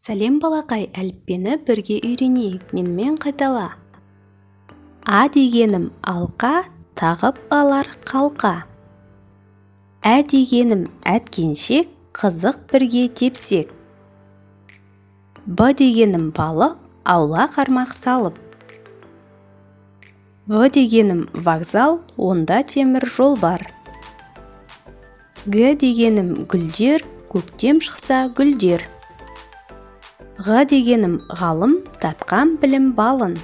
Сәлем балақай, әліппені бірге үйренейік, менімен қайтала. А дегенім алқа, тағып алар қалқа. Ә дегенім әткеншек, қызық бірге тепсек. Б дегенім балық, аула қармақ салып. В дегенім вокзал, онда темір жол бар. Г дегенім гүлдер, көктем шықса гүлдер. Г дегенім ғалым, татқан білім балын.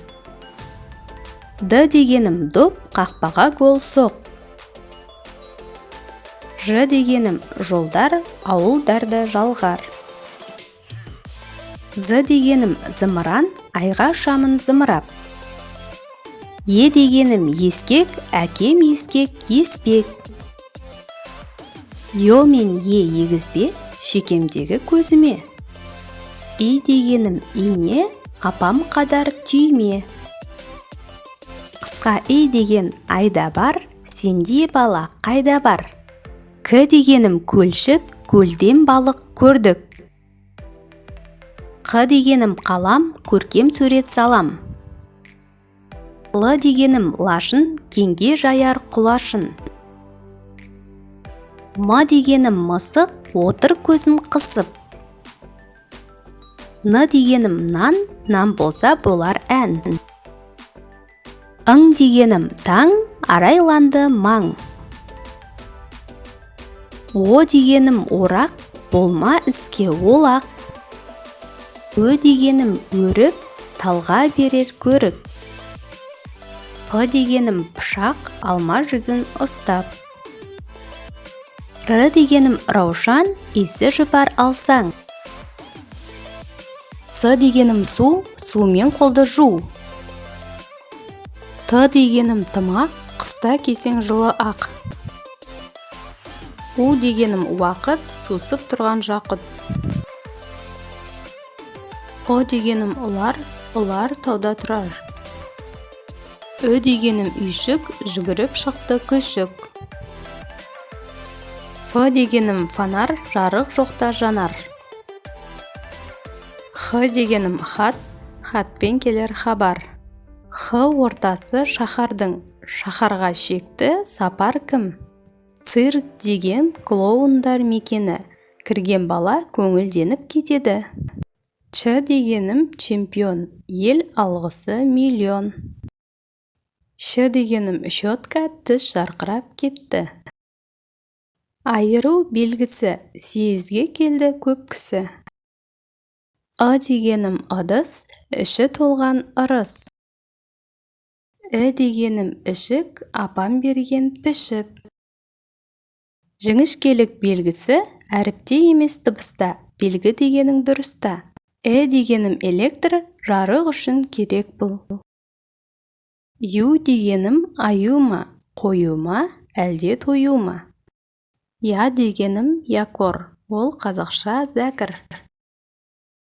Д дегенім доп, қақпаға гол соқ. Ж дегенім жолдар, ауылдарды жалғар. З дегенім зымыран, айға шамын зымырап. Е дегенім ескек, әкем ескек, еспек. Ё мен Е егізбе, шекемдегі көзіме. И дегенім ине, апам қадар түйме. Қысқа И деген айда бар, сенде бала қайда бар. К дегенім көлшік, көлден балық көрдік. Қ дегенім қалам, көркем сурет салам. Л дегенім лашын, кеңге жаяр құлашын. М дегенім мысық, отыр көзін қысып. Н дегенім нан болса болар ән. Ң дегенім таң, арайланды маң. О дегенім орақ, болма іске олақ. Ö дегенім өрік, талға берер көрік. П дегенім пышақ, алма жүзін ұстап. Р дегенім раушан, исі жұпар алсаң. С дегенім су, сумен қолды жу. Т дегенім тымақ, қыста кесең жылы ақ. У дегенім уақыт, сусып тұрған жақыт. О дегенім ұлар тауда тұрар. Ö дегенім үйшік, жүгіріп шықты күшік. Ф дегенім фонар, жарық жоқта жанар. Х дегенім хат, хатпен келер хабар. Х ортасы шаһардың, шаһарға шекті сапар кім? Цирк деген клоундар мекені, кірген бала көңілденіп кетеді. Ч дегенім чемпион, ел алғысы миллион. Ш дегенім щетка, тіс жарқырап кетті. Айыру белгісі, съезге келді көп кісі. А дегенім ыдыс, іші толған ырыс. Ә дегенім ішік, апам берген пішіп. Жіңішкелік белгісі, әріпте емес дыбыста, белгі дегенің дұрыста. Ә дегенім электр, жарық үшін керек бұл. Ю дегенім аю ма, қою ма, әлде тою ма. Я дегенім якор, ол қазақша зәкір.